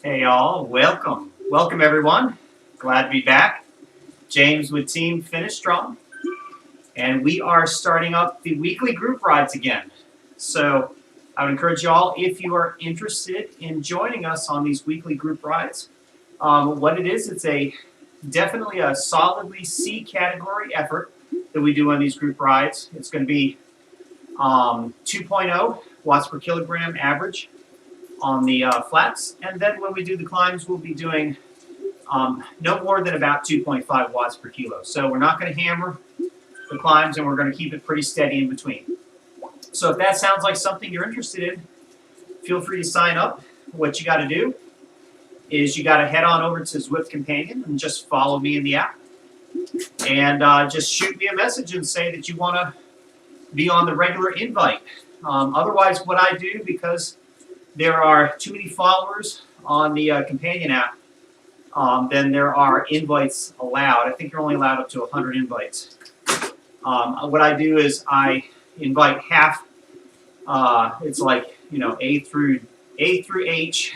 Hey y'all, welcome. Welcome everyone. Glad to be back. James with Team Finish Strong. And we are starting up the weekly group rides again. So I would encourage y'all, if you are interested in joining us on these weekly group rides, what it is, it's definitely a solidly C category effort that we do on these group rides. It's going to be 2.0 watts per kilogram average on the flats, and then when we do the climbs, we'll be doing no more than about 2.5 watts per kilo. So we're not going to hammer the climbs, and we're going to keep it pretty steady in between. So if that sounds like something you're interested in, feel free to sign up. What you got to do is you got to head on over to Zwift Companion and just follow me in the app, and just shoot me a message and say that you want to be on the regular invite. Otherwise, what I do, because there are too many followers on the companion app, then there are invites allowed. I think you're only allowed up to 100 invites. What I do is I invite half. It's like, you know, A through H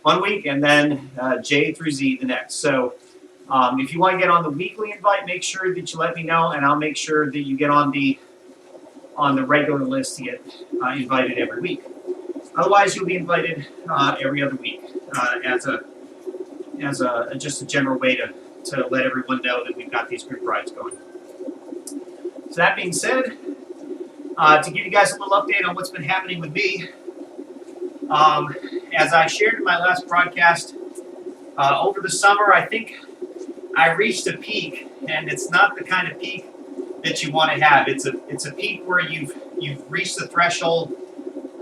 one week, and then J through Z the next. So if you want to get on the weekly invite, make sure that you let me know, and I'll make sure that you get on the regular list to get invited every week. Otherwise, you'll be invited every other week as just a general way to let everyone know that we've got these group rides going. So that being said, to give you guys a little update on what's been happening with me, as I shared in my last broadcast, over the summer, I think I reached a peak, and it's not the kind of peak that you want to have. It's a peak where you've reached the threshold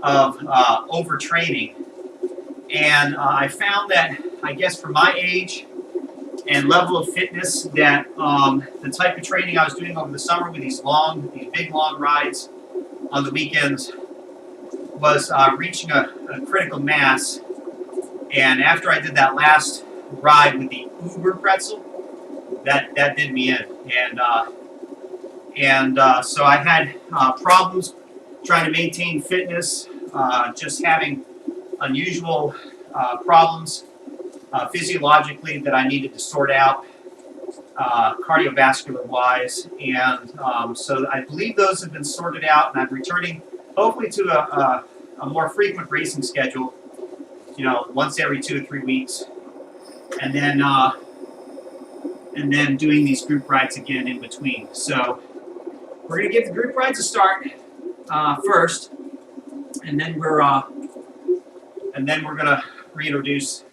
of overtraining, and I found that, I guess, for my age and level of fitness, that the type of training I was doing over the summer with these big long rides on the weekends was reaching a critical mass. And after I did that last ride with the Uber pretzel, that did me in, and so I had problems trying to maintain fitness, just having unusual problems physiologically that I needed to sort out, cardiovascular-wise, and so I believe those have been sorted out, and I'm returning hopefully to a more frequent racing schedule, once every 2 or 3 weeks, and then doing these group rides again in between. So we're going to give the group rides a start first, and then we're going to reintroduce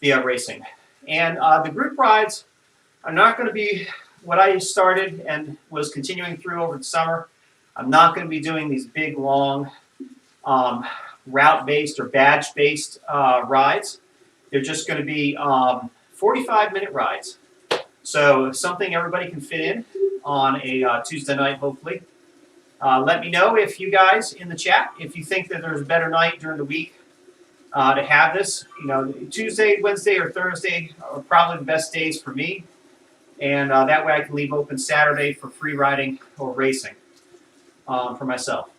the racing. And the group rides are not going to be what I started and was continuing through over the summer. I'm not going to be doing these big, long, route-based or badge-based rides. They're just going to be 45-minute rides. So something everybody can fit in on a Tuesday night, hopefully. Let me know if you guys in the chat, if you think that there's a better night during the week to have this. Tuesday, Wednesday, or Thursday are probably the best days for me. And that way I can leave open Saturday for free riding or racing for myself.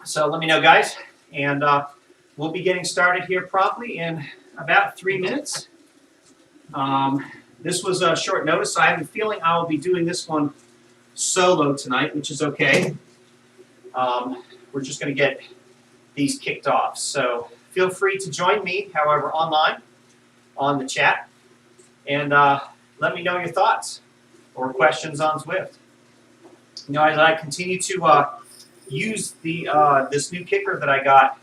So let me know, guys. And we'll be getting started here promptly in about 3 minutes. This was a short notice, so I have a feeling I will be doing this one solo tonight, which is okay. We're just going to get these kicked off. So feel free to join me, however, online on the chat. And let me know your thoughts or questions on Zwift. As I continue to use this new kicker that I got,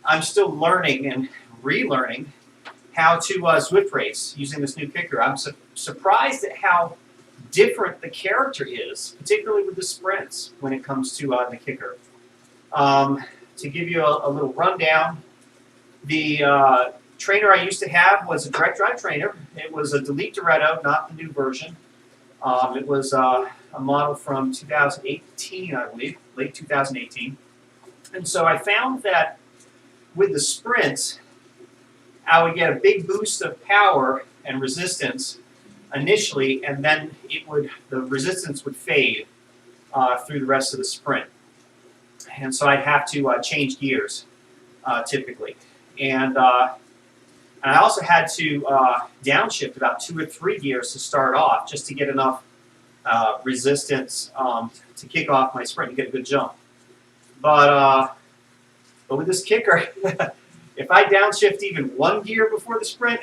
I'm still learning and relearning how to Zwift race using this new kicker. I'm surprised at how different the character is, particularly with the sprints when it comes to the kicker. To give you a little rundown, the trainer I used to have was a direct drive trainer. It was a Delete Toretto, not the new version. It was a model from 2018, I believe, late 2018. And so I found that with the sprints, I would get a big boost of power and resistance initially, and then the resistance would fade through the rest of the sprint. And so I'd have to change gears typically. And I also had to downshift about 2 or 3 gears to start off just to get enough resistance to kick off my sprint and get a good jump. But with this kicker, if I downshift even 1 gear before the sprint,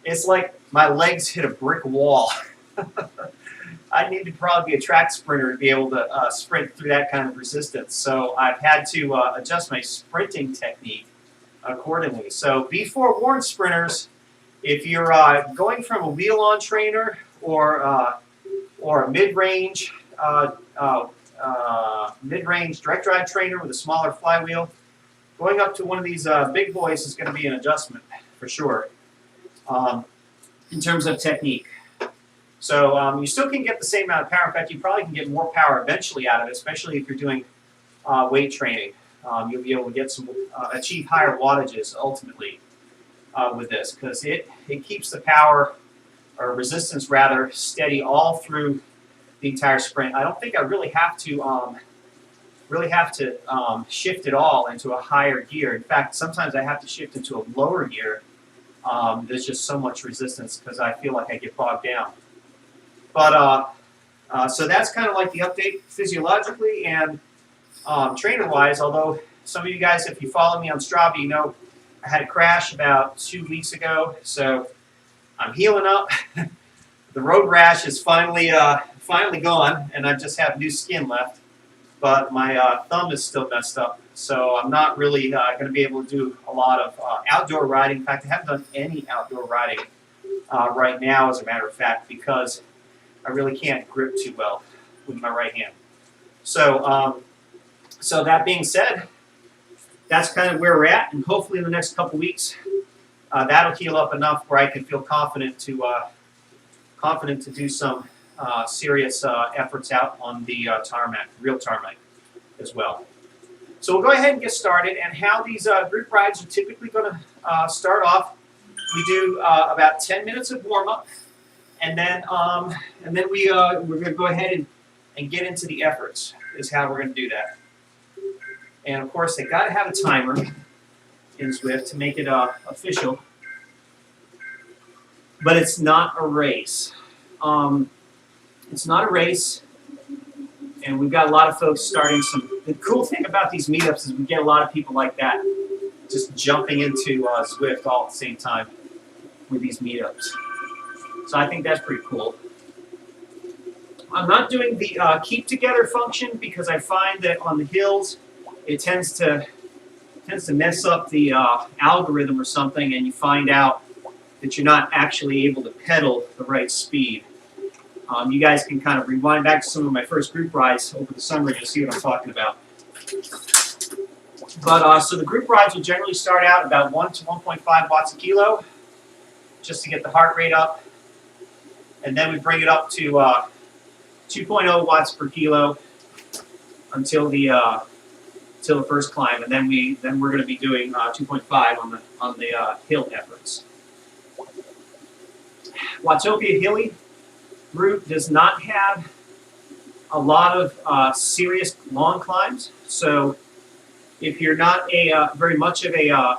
it's like my legs hit a brick wall. I need to probably be a track sprinter to be able to sprint through that kind of resistance. So I've had to adjust my sprinting technique accordingly. So be forewarned, sprinters, if you're going from a wheel-on trainer or a mid-range direct drive trainer with a smaller flywheel, going up to one of these big boys is going to be an adjustment for sure in terms of technique. So you still can get the same amount of power. In fact, you probably can get more power eventually out of it, especially if you're doing weight training. You'll be able to get achieve higher wattages ultimately with this, because it keeps the power, or resistance rather, steady all through the entire sprint. I don't think I really have to shift it all into a higher gear. In fact, sometimes I have to shift into a lower gear. There's just so much resistance because I feel like I get bogged down. But so that's kind of like the update physiologically and trainer-wise. Although some of you guys, if you follow me on Strava, you know I had a crash about 2 weeks ago. So I'm healing up. The road rash is finally gone, and I just have new skin left. But my thumb is still messed up, so I'm not really going to be able to do a lot of outdoor riding. In fact, I haven't done any outdoor riding right now, as a matter of fact, because I really can't grip too well with my right hand. So, so that being said, that's kind of where we're at, and hopefully in the next couple weeks, that'll heal up enough where I can feel confident to do some serious efforts out on the tarmac, real tarmac as well. So we'll go ahead and get started. And how these group rides are typically going to start off, we do about 10 minutes of warm up, and then we're going to go ahead and get into the efforts. Is how we're going to do that. And of course, they got to have a timer in Zwift to make it official. But it's not a race. It's not a race, and we've got a lot of folks starting some. The cool thing about these meetups is we get a lot of people like that just jumping into Zwift all at the same time with these meetups. So I think that's pretty cool. I'm not doing the keep together function because I find that on the hills it tends to mess up the algorithm or something, and you find out that you're not actually able to pedal the right speed. You guys can kind of rewind back to some of my first group rides over the summer. You'll see what I'm talking about. But so the group rides will generally start out about 1 to 1.5 watts a kilo, just to get the heart rate up, and then we bring it up to 2.0 watts per kilo until the first climb, and then we're going to be doing 2.5 on the hill efforts. Watopia Hilly route does not have a lot of serious long climbs, so if you're not very much of a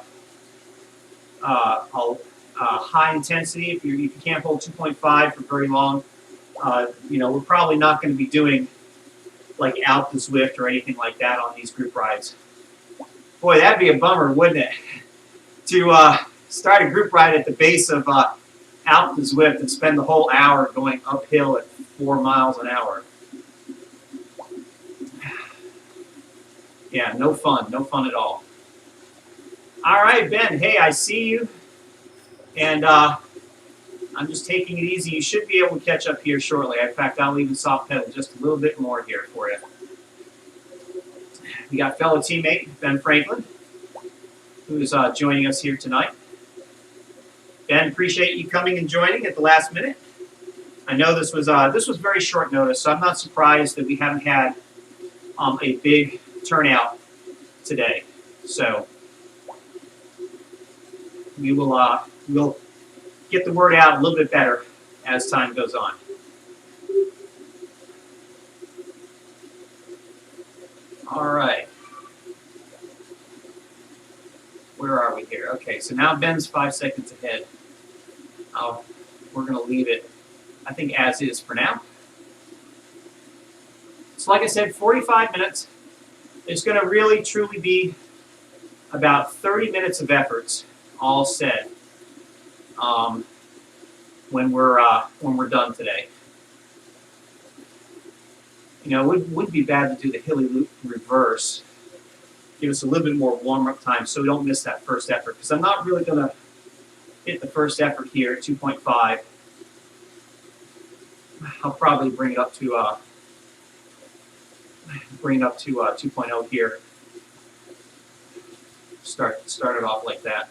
high intensity, if you can't hold 2.5 for very long, we're probably not going to be doing like Alp to Zwift or anything like that on these group rides. Boy, that'd be a bummer, wouldn't it? To start a group ride at the base of Alp to Zwift and spend the whole hour going uphill at 4 miles an hour. Yeah, no fun at all. All right, Ben, hey, I see you. And I'm just taking it easy. You should be able to catch up here shortly. In fact, I'll even soft pedal just a little bit more here for you. We got fellow teammate Ben Franklin, who's joining us here tonight. Ben, appreciate you coming and joining at the last minute. I know this was very short notice, so I'm not surprised that we haven't had a big turnout today. So we'll get the word out a little bit better as time goes on. All right. Where are we here? Okay, so now Ben's 5 seconds ahead. We're going to leave it, I think, as is for now. So like I said, 45 minutes. It's going to really, truly be about 30 minutes of efforts, all said, when we're done today. It wouldn't be bad to do the hilly loop reverse. Give us a little bit more warm-up time so we don't miss that first effort. Because I'm not really going to hit the first effort here at 2.5. I'll probably bring it up to 2.0 here. Start it off like that.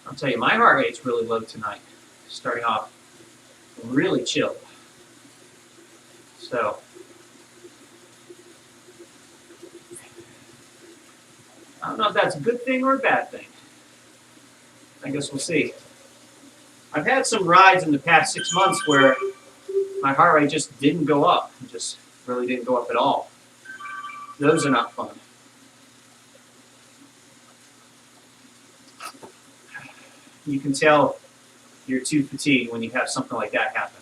I'll tell you, my heart rate's really low tonight. Starting off really chill. So I don't know if that's a good thing or a bad thing. I guess we'll see. I've had some rides in the past 6 months where my heart rate just didn't go up. It just really didn't go up at all. Those are not fun. You can tell you're too fatigued when you have something like that happen.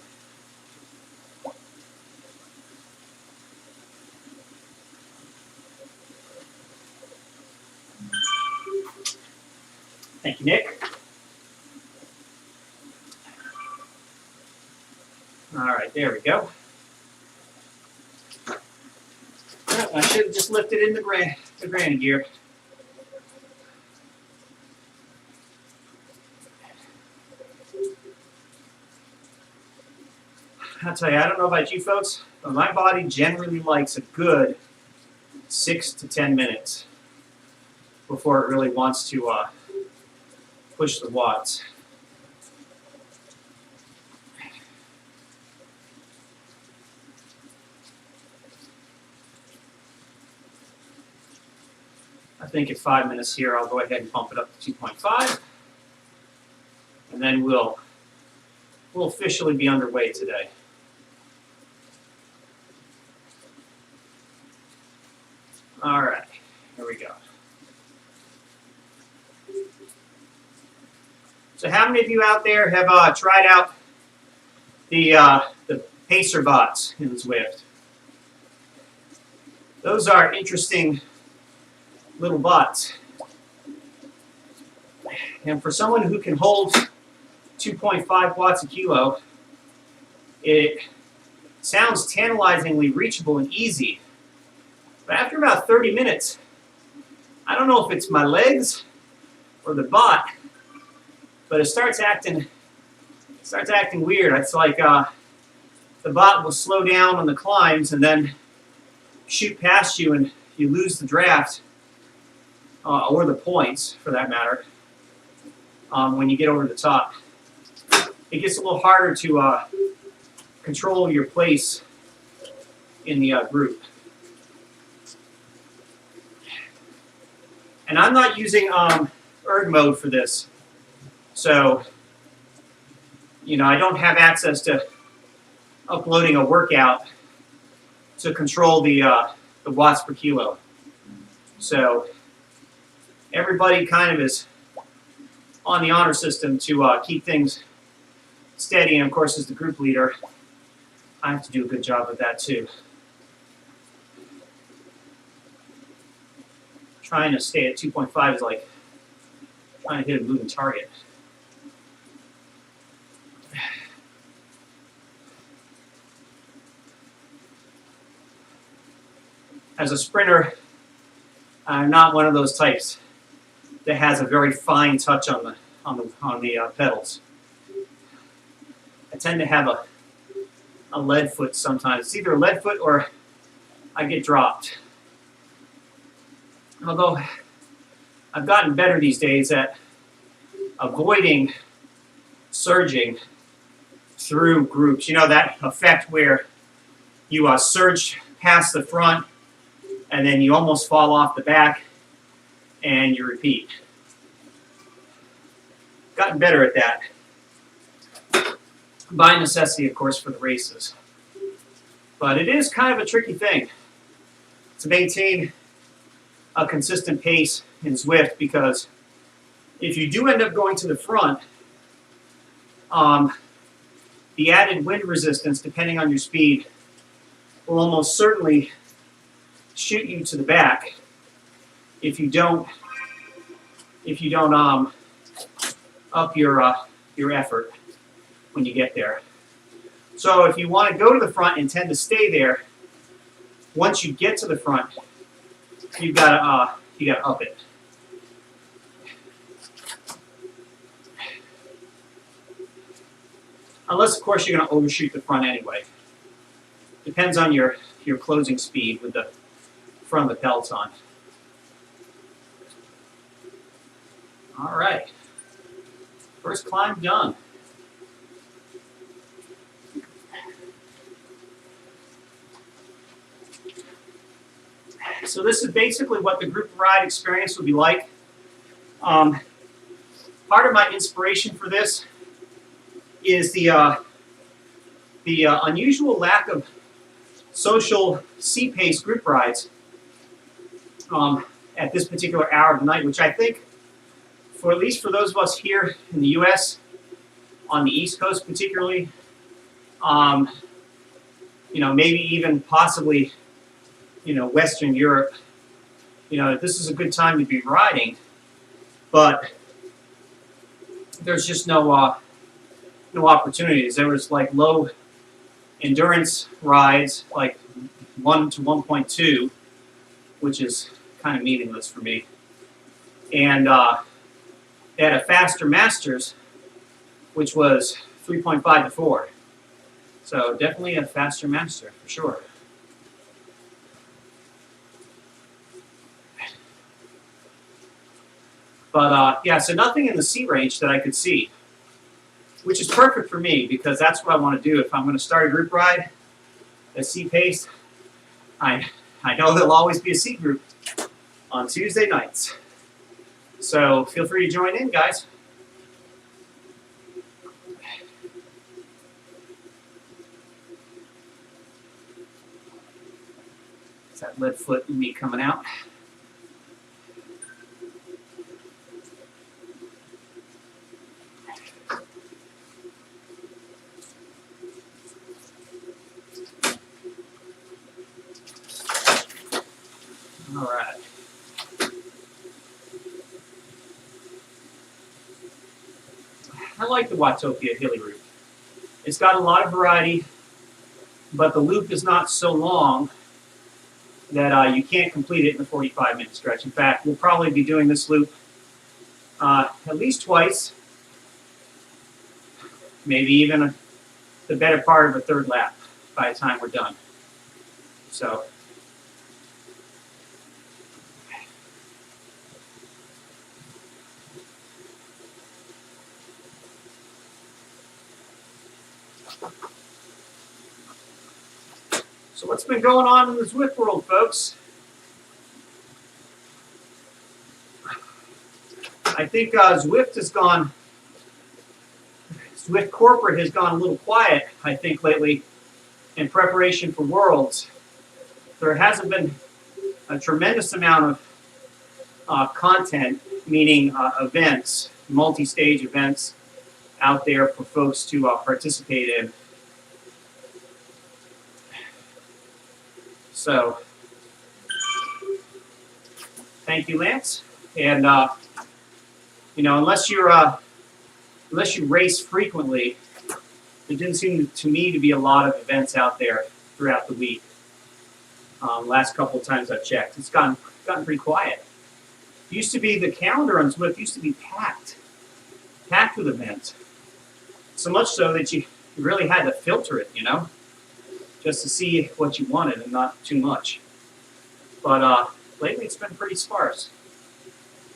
Thank you, Nick. All right, there we go. I should have just lifted in the granny gear. I'll tell you, I don't know about you folks, but my body generally likes a good 6 to 10 minutes before it really wants to push the watts. I think at 5 minutes here, I'll go ahead and bump it up to 2.5. and then we'll officially be underway today. All right, here we go. So how many of you out there have tried out the pacer bots in Zwift? Those are interesting little bots. And for someone who can hold 2.5 watts a kilo, it sounds tantalizingly reachable and easy. But after about 30 minutes, I don't know if it's my legs or the bot, but it starts acting weird. It's like the bot will slow down on the climbs and then shoot past you, and you lose the draft or the points, for that matter, when you get over the top. It gets a little harder to control your place in the group. And I'm not using erg mode for this, so I don't have access to uploading a workout to control the watts per kilo. So everybody kind of is on the honor system to keep things steady, and of course, as the group leader, I have to do a good job of that too. Trying to stay at 2.5 is like trying to hit a moving target. As a sprinter, I'm not one of those types that has a very fine touch on the pedals. I tend to have a lead foot sometimes. It's either a lead foot or I get dropped. Although I've gotten better these days at avoiding surging through groups. You know, that effect where you surge past the front and then you almost fall off the back and you repeat. Gotten better at that. By necessity, of course, for the races. But it is kind of a tricky thing to maintain a consistent pace in Zwift, because if you do end up going to the front, the added wind resistance, depending on your speed, will almost certainly shoot you to the back if you don't up your effort when you get there. So if you want to go to the front and tend to stay there, once you get to the front, you gotta up it. Unless, of course, you're going to overshoot the front anyway. Depends on your closing speed with the front of the peloton. All right. First climb done. So this is basically what the group ride experience would be like. Part of my inspiration for this is the unusual lack of social C-pace group rides at this particular hour of the night, which I think, for at least for those of us here in the U.S., on the East Coast particularly, maybe even possibly, Western Europe, this is a good time to be riding, but there's just no opportunities. There was like low endurance rides, like 1 to 1.2, which is kind of meaningless for me. And they had a faster Masters, which was 3.5 to 4. So definitely a faster Master, for sure. But yeah, so nothing in the C range that I could see, which is perfect for me, because that's what I want to do. If I'm going to start a group ride, a C pace, I know there'll always be a C group on Tuesday nights. So feel free to join in, guys. It's that lead foot in me coming out. All right. I like the Watopia Hilly route. It's got a lot of variety, but the loop is not so long that you can't complete it in a 45-minute stretch. In fact, we'll probably be doing this loop at least twice, maybe even the better part of a third lap by the time we're done. So, what's been going on in the Zwift world, folks? I think Zwift corporate has gone a little quiet, I think, lately in preparation for Worlds. There hasn't been a tremendous amount of content, meaning events, multi-stage events out there for folks to participate in. So, thank you, Lance. And unless you race frequently, there didn't seem to me to be a lot of events out there throughout the week. Last couple of times I've checked, it's gotten pretty quiet. Used to be the calendar on Zwift used to be packed with events. So much so that you really had to filter it, just to see what you wanted and not too much. But lately it's been pretty sparse.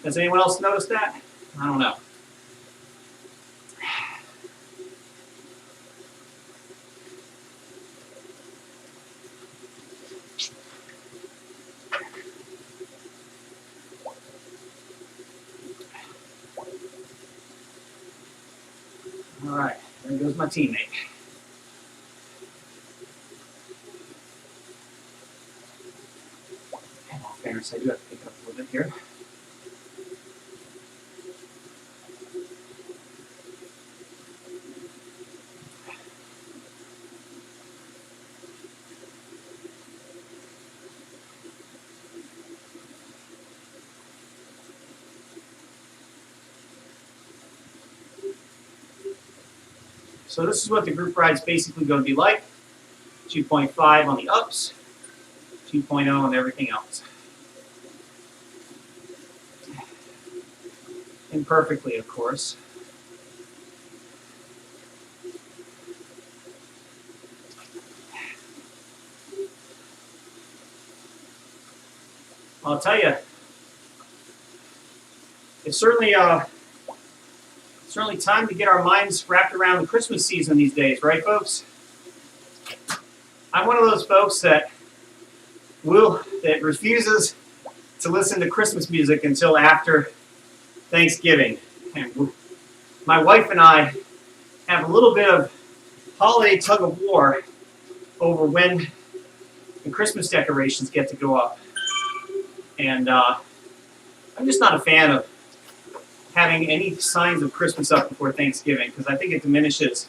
Has anyone else noticed that? I don't know. All right, there goes my teammate. In all fairness, I do have to pick it up a little bit here. So this is what the group ride is basically going to be like. 2.5 on the ups, 2.0 on everything else. Imperfectly, of course. I'll tell you, it's certainly time to get our minds wrapped around the Christmas season these days, right, folks? I'm one of those folks that refuses to listen to Christmas music until after Thanksgiving. And my wife and I have a little bit of holiday tug of war over when the Christmas decorations get to go up. And I'm just not a fan of having any signs of Christmas up before Thanksgiving, because I think it diminishes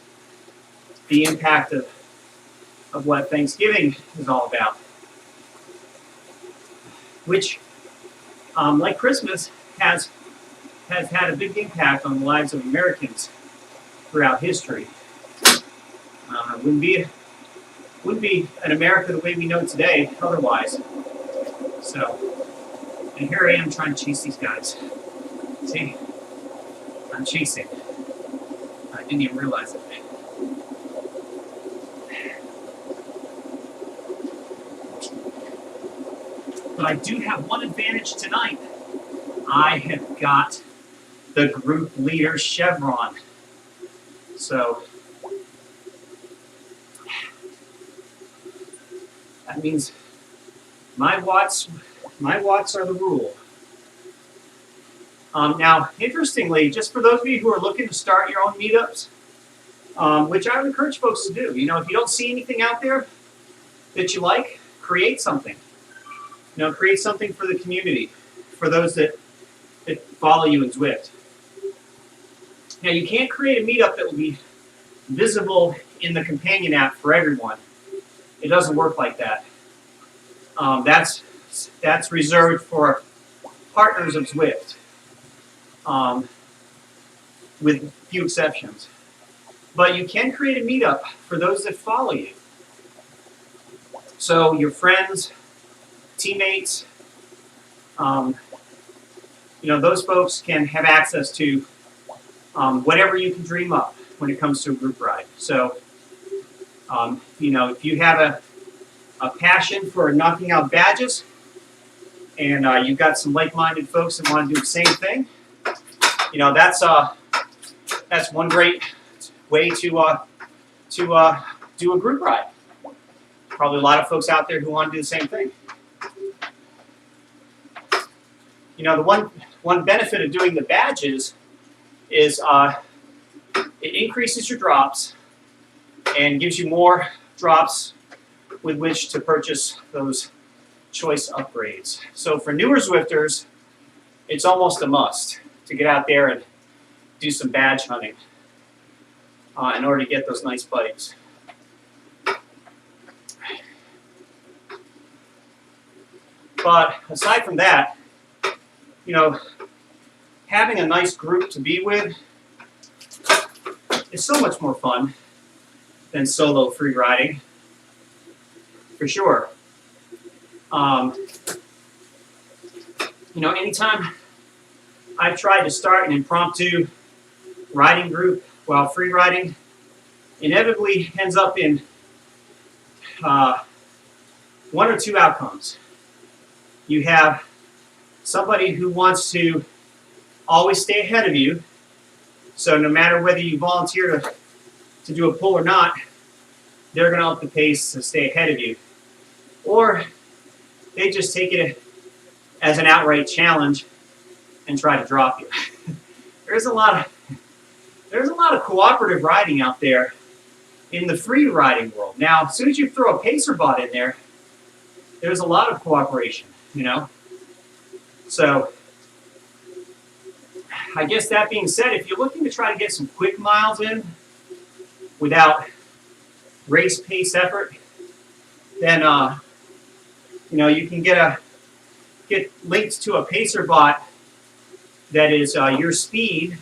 the impact of what Thanksgiving is all about. Which, like Christmas, has had a big impact on the lives of Americans throughout history. Wouldn't be an America the way we know it today otherwise. So, and here I am trying to chase these guys. See? I'm chasing. I didn't even realize it. But I do have one advantage tonight. I have got the group leader chevron. So that means my watts are the rule. Now, interestingly, just for those of you who are looking to start your own meetups, which I would encourage folks to do, if you don't see anything out there that you like, create something. Create something for the community, for those that follow you in Zwift. Now, you can't create a meetup that will be visible in the companion app for everyone. It doesn't work like that. That's reserved for partners of Zwift, with few exceptions. But you can create a meetup for those that follow you. So your friends, teammates, those folks can have access to whatever you can dream up when it comes to a group ride. So, if you have a passion for knocking out badges, and you've got some like-minded folks that want to do the same thing, that's one great way to do a group ride. Probably a lot of folks out there who want to do the same thing. The one benefit of doing the badges is it increases your drops and gives you more drops with which to purchase those choice upgrades. So for newer Zwifters, it's almost a must to get out there and do some badge hunting in order to get those nice bikes. But aside from that, having a nice group to be with is so much more fun than solo free riding, for sure. Anytime I've tried to start an impromptu riding group while free riding, inevitably ends up in one or two outcomes. You have somebody who wants to always stay ahead of you, so no matter whether you volunteer to do a pull or not, they're going to up the pace to stay ahead of you. Or they just take it as an outright challenge and try to drop you. There's a lot of cooperative riding out there in the free riding world. Now, as soon as you throw a pacer bot in there, there's a lot of cooperation, So, I guess that being said, if you're looking to try to get some quick miles in without race pace effort, then you can get linked to a pacer bot that is your speed,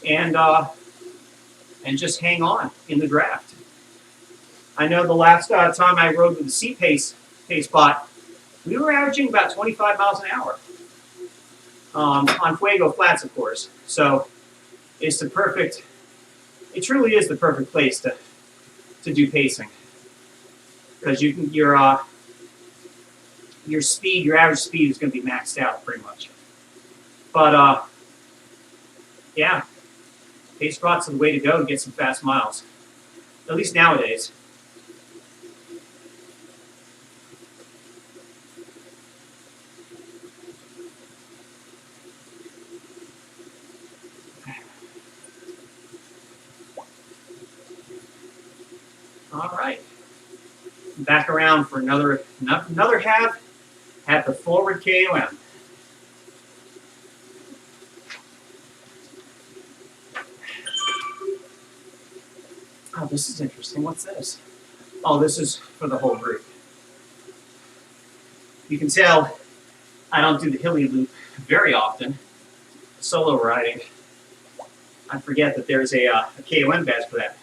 and just hang on in the draft. I know the last time I rode with the pace bot, we were averaging about 25 miles an hour on Fuego flats, of course. So it truly is the perfect place to do pacing, because your average speed is going to be maxed out pretty much. But yeah, pace spots are the way to go to get some fast miles, at least nowadays. All right, back around for another half at the forward KOM. Oh, this is interesting. What's this? Oh, this is for the whole group. You can tell I don't do the hilly loop very often. Solo riding, I forget that there's a KOM badge for that.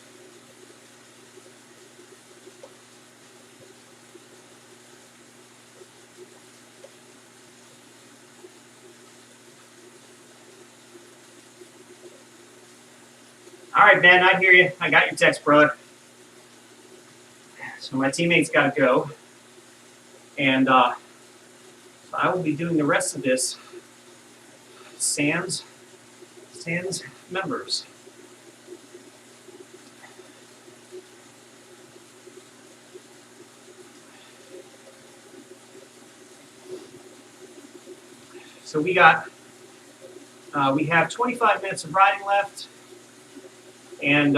All right, Ben, I hear you. I got your text, brother. So my teammates got to go. And so I will be doing the rest of this sans members. So we have 25 minutes of riding left. And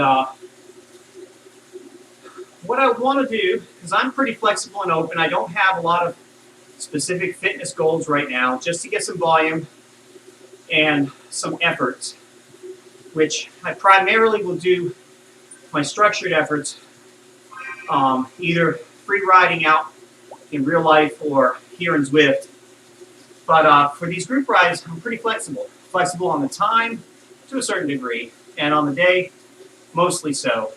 what I want to do, because I'm pretty flexible and open, I don't have a lot of specific fitness goals right now, just to get some volume and some efforts, which I primarily will do my structured efforts, either free riding out in real life or here in Zwift. But for these group rides, I'm pretty flexible. Flexible on the time to a certain degree, and on the day, mostly so,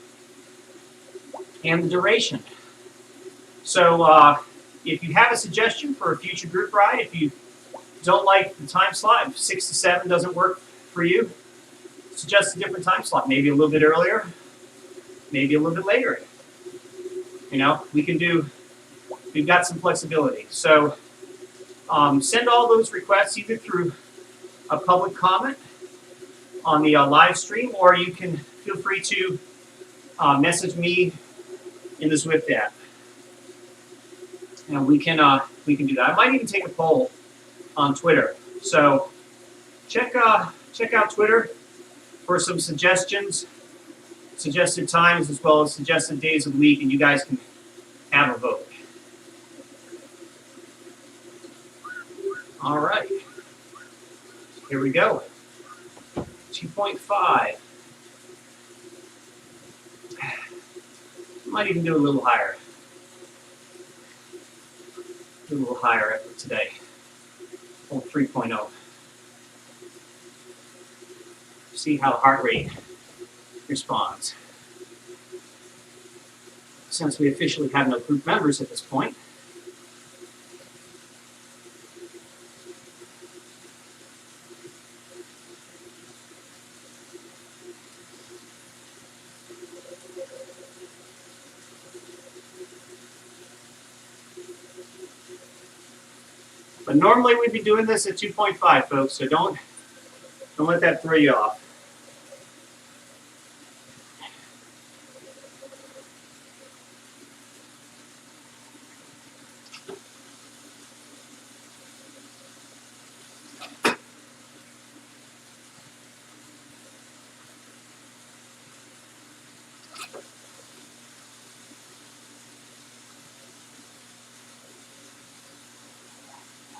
and the duration. So if you have a suggestion for a future group ride, if you don't like the time slot, if 6 to 7 doesn't work for you, suggest a different time slot, maybe a little bit earlier, maybe a little bit later. You know, we've got some flexibility. So send all those requests either through a public comment on the live stream, or you can feel free to message me in the Zwift app. And we can do that. I might even take a poll on Twitter. So check out Twitter for some suggestions, suggested times, as well as suggested days of the week, and you guys can have a vote. All right. Here we go. 2.5. Might even do a little higher. Do a little higher effort today. 3.0. See how heart rate responds. Since we officially have no group members at this point. But normally we'd be doing this at 2.5, folks, so don't let that throw you off.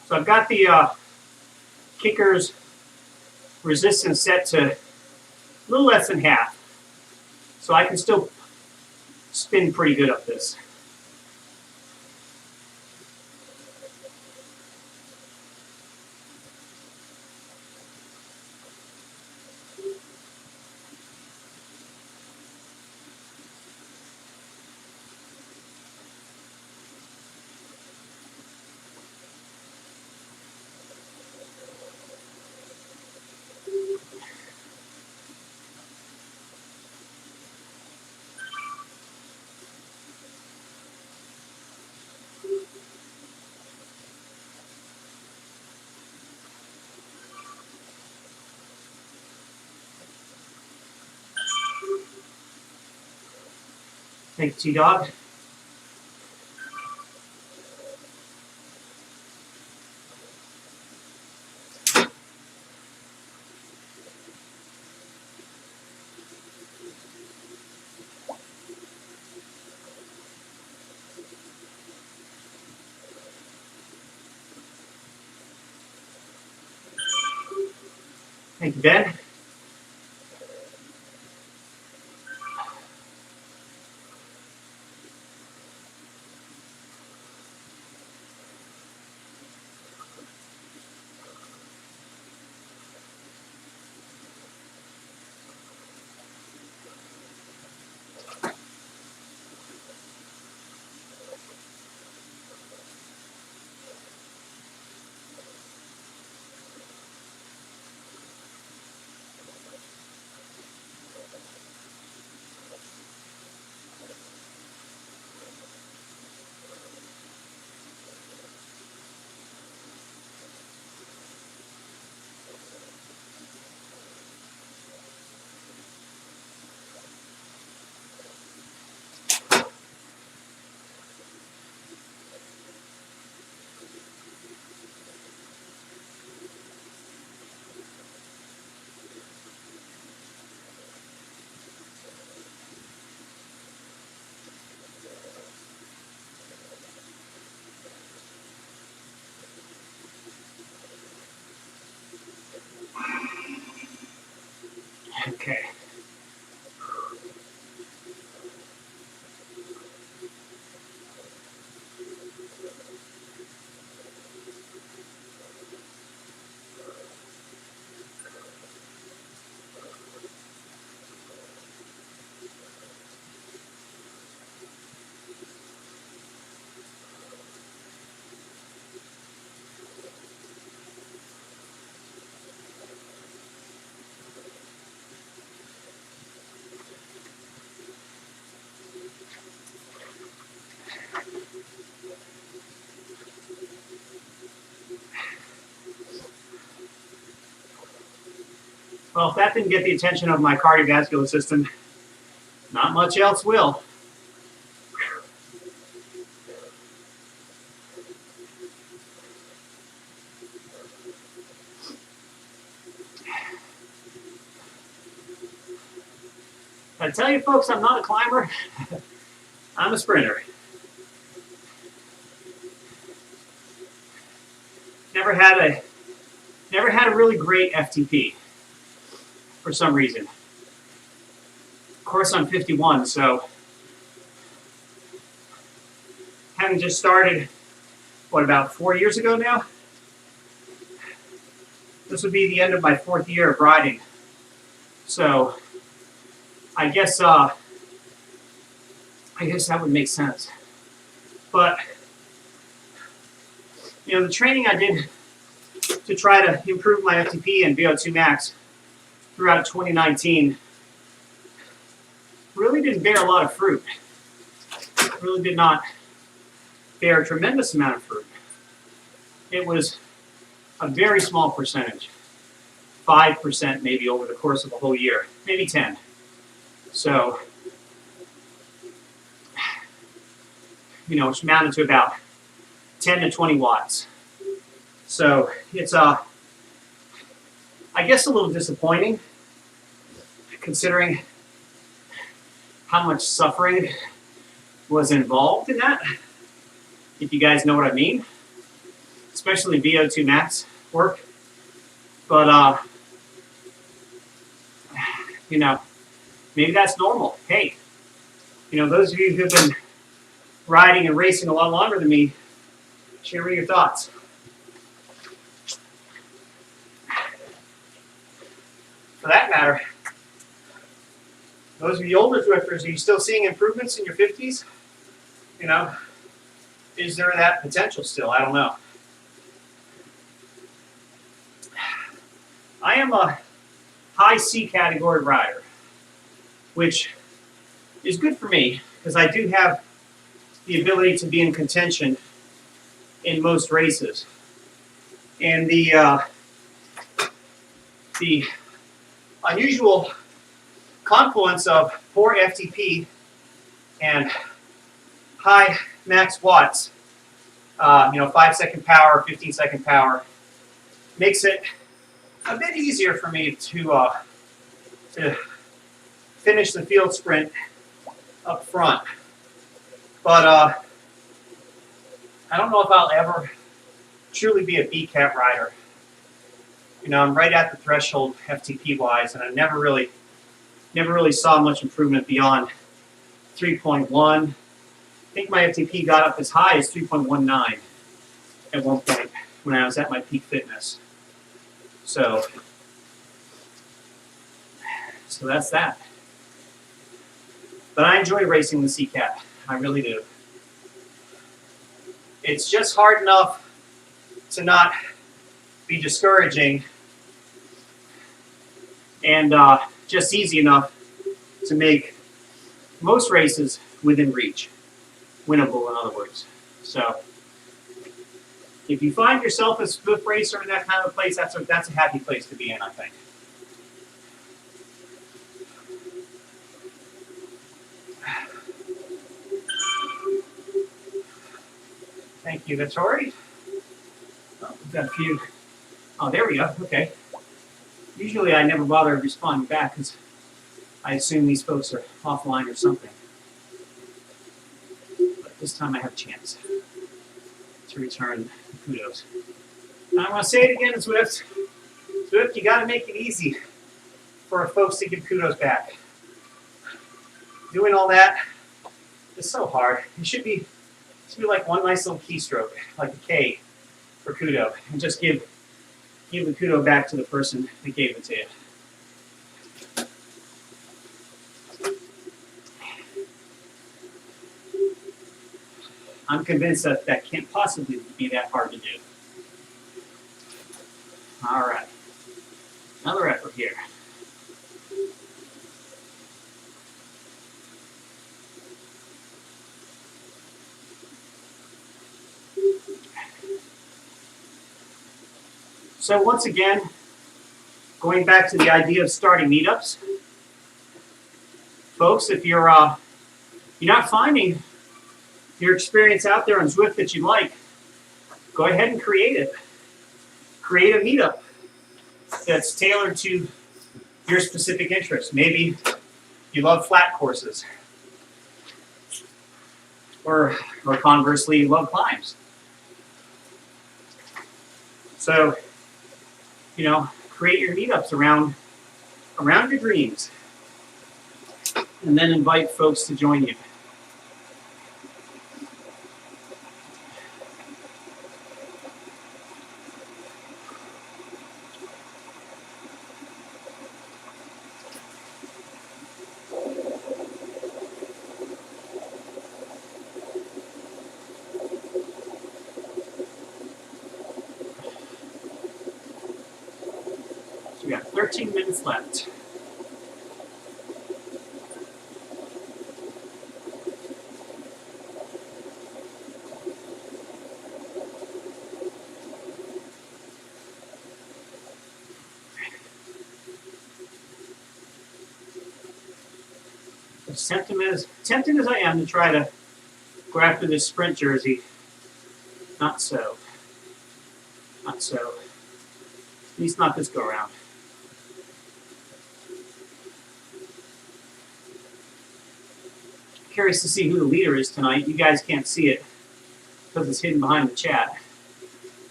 So I've got the kicker's resistance set to a little less than half. So I can still spin pretty good up this. Thank you, T-Dog. Thank you, Ben. Okay. Well, if that didn't get the attention of my cardiovascular system, not much else will. I tell you folks, I'm not a climber. I'm a sprinter. Never had a really great FTP for some reason. Of course, I'm 51, so having just started, what, about 4 years ago now? This would be the end of my 4th year of riding. So I guess that would make sense. But you know, the training I did to try to improve my FTP and VO2 max throughout 2019 really didn't bear a lot of fruit. It really did not bear a tremendous amount of fruit. It was a very small percentage, 5% maybe over the course of a whole year, maybe 10. So, you know, it's amounted to about 10 to 20 watts. So it's, I guess, a little disappointing considering how much suffering was involved in that, if you guys know what I mean, especially VO2 max work. But, you know, maybe that's normal. Hey, you know, those of you who've been riding and racing a lot longer than me, share me your thoughts. For that matter, those of you older Zwifters, are you still seeing improvements in your 50s? You know, is there that potential still? I don't know. I am a high C category rider, which is good for me because I do have the ability to be in contention in most races. And the unusual confluence of poor FTP and high max watts, you know, 5-second power, 15-second power, makes it a bit easier for me to finish the field sprint up front. But I don't know if I'll ever truly be a BCAT rider. You know, I'm right at the threshold FTP-wise, and I never really saw much improvement beyond 3.1. I think my FTP got up as high as 3.19 at one point when I was at my peak fitness. So that's that. But I enjoy racing the CCAT. I really do. It's just hard enough to not be discouraging, and just easy enough to make most races within reach. Winnable, in other words. So if you find yourself a Zwift racer in that kind of place, that's a happy place to be in, I think. Thank you, Vittori. Oh, we've got a few. Oh, there we go. Okay. Usually I never bother responding back because I assume these folks are offline or something. But this time I have a chance to return kudos. And I want to say it again, Zwift. Zwift, you got to make it easy for our folks to give kudos back. Doing all that is so hard. It should be like one nice little keystroke, like a K for kudo, and just give the kudo back to the person that gave it to you. I'm convinced that that can't possibly be that hard to do. All right, another effort here. So once again, going back to the idea of starting meetups, folks, if you're not finding your experience out there on Zwift that you like, go ahead and create it. Create a meetup that's tailored to your specific interests. Maybe you love flat courses, or conversely, you love climbs. So, create your meetups around your dreams, and then invite folks to join you. So we got 13 minutes left. As tempted as I am to try to go after this sprint jersey, not so. Not so. At least not this go around. Curious to see who the leader is tonight. You guys can't see it because it's hidden behind the chat.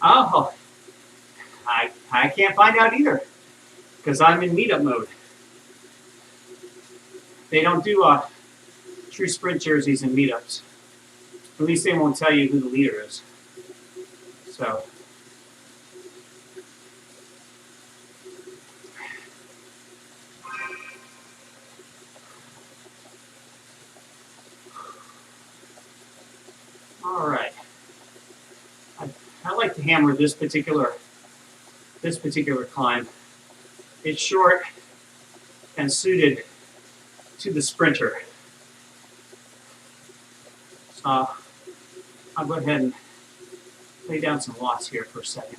Oh, I can't find out either because I'm in meetup mode. They don't do true sprint jerseys in meetups. At least they won't tell you who the leader is. So. All right. I like to hammer this particular climb. It's short and suited to the sprinter. So I'll go ahead and lay down some watts here for a second.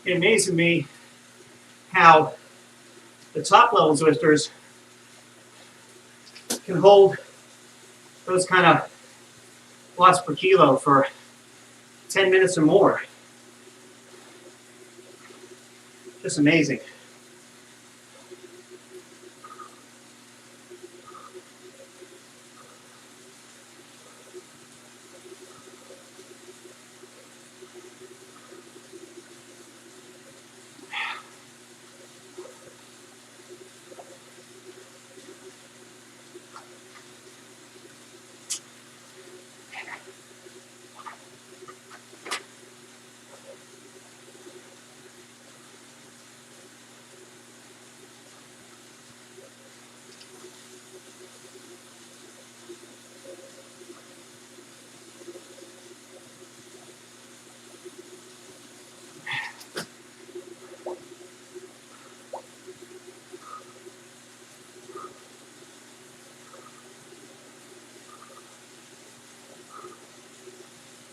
It amazes me how the top level Zwifters can hold those kind of watts per kilo for 10 minutes or more. Just amazing.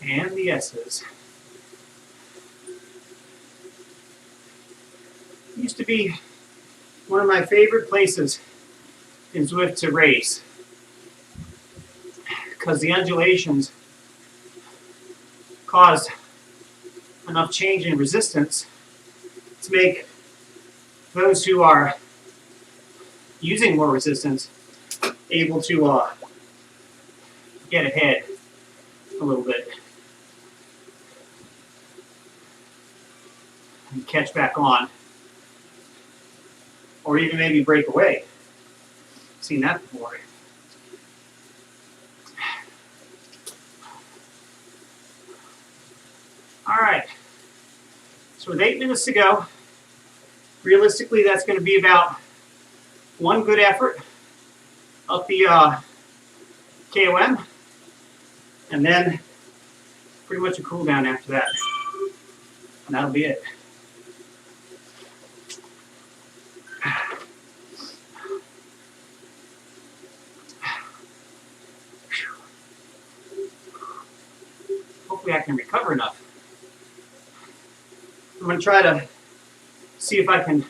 And the S's. Used to be one of my favorite places in Zwift to race because the undulations caused enough change in resistance to make those who are using more resistance able to get ahead a little bit and catch back on, or even maybe break away. Seen that before. All right, so with 8 minutes to go, realistically that's going to be about one good effort up the KOM, and then pretty much a cool down after that, and that'll be it. Hopefully I can recover enough. I'm going to try to see if I can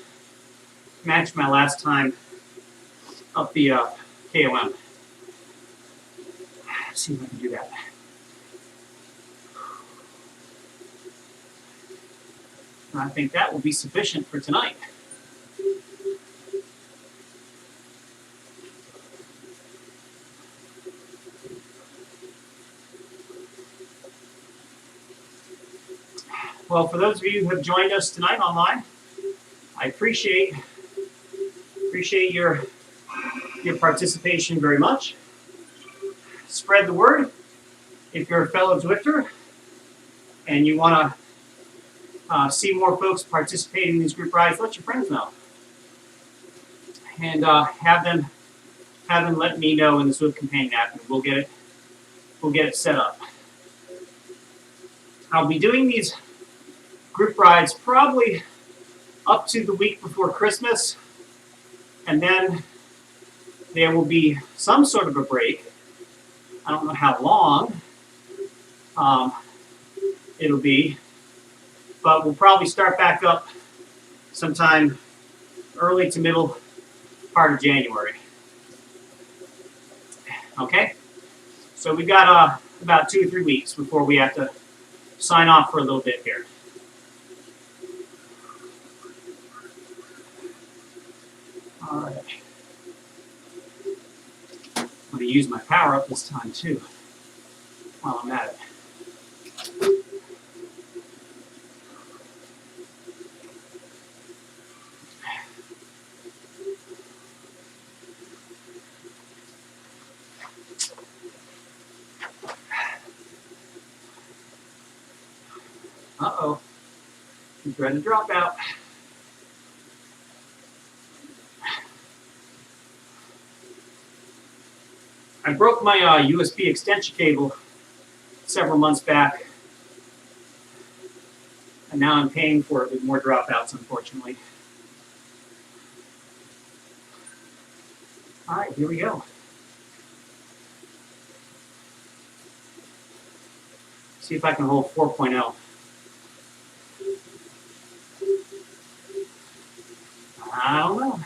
match my last time up the KOM. See if I can do that. And I think that will be sufficient for tonight. Well, for those of you who have joined us tonight online, I appreciate your participation very much. Spread the word. If you're a fellow Zwifter and you want to see more folks participating in these group rides, let your friends know, and have them let me know in the Zwift Companion app, and we'll get it set up. I'll be doing these group rides probably up to the week before Christmas, and then there will be some sort of a break. I don't know how long it'll be, but we'll probably start back up sometime early to middle part of January. Okay? So we got about 2 or 3 weeks before we have to sign off for a little bit here. All right. I'm going to use my power up this time too while I'm at it. Uh-oh. You dread to drop out. I broke my USB extension cable several months back, and now I'm paying for it with more dropouts, unfortunately. All right, here we go. See if I can hold 4.0. I don't know.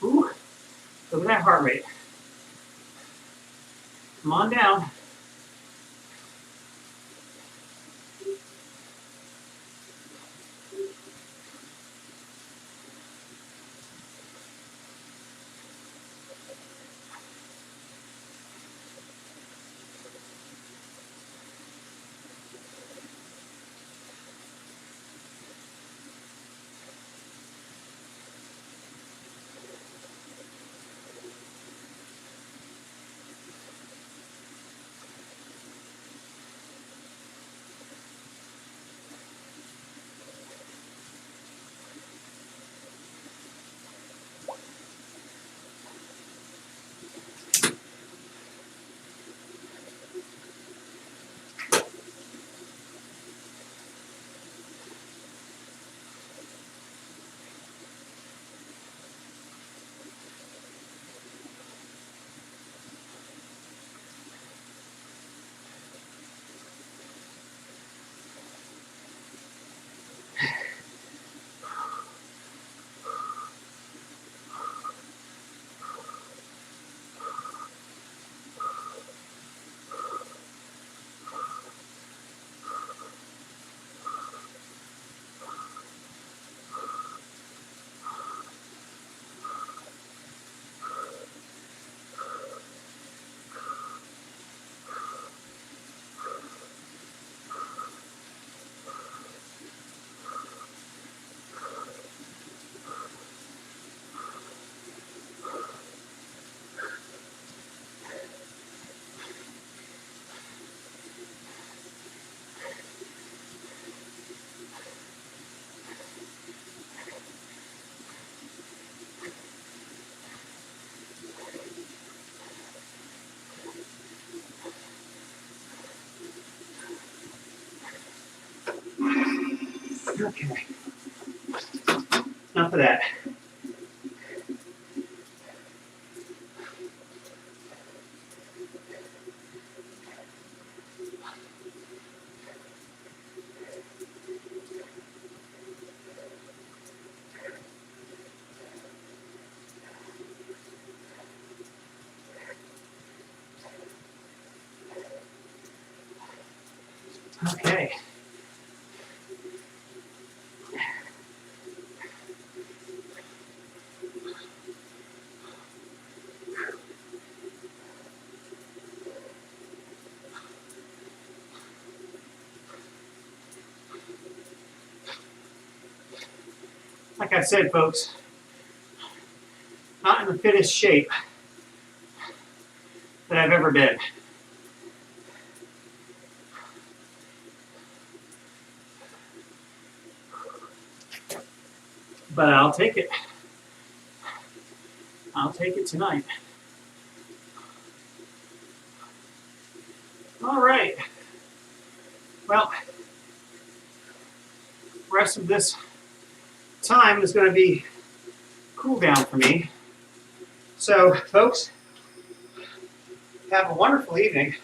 Ooh, look at that heart rate. Come on down. Okay. Enough of that. Okay. Like I said, folks, not in the fittest shape that I've ever been. But I'll take it. I'll take it tonight. All right. Well, the rest of this time is going to be cool down for me. So, folks, have a wonderful evening.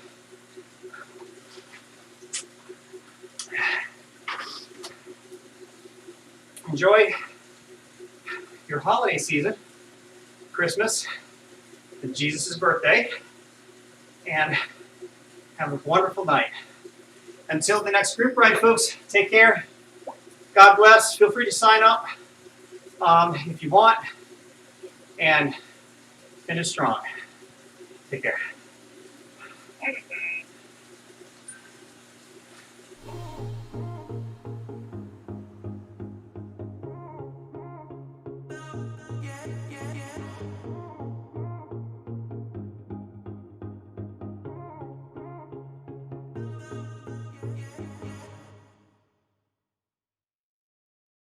Enjoy your holiday season, Christmas, and Jesus' birthday, and have a wonderful night. Until the next group ride, folks, take care. God bless. Feel free to sign up if you want, and finish strong. Take care.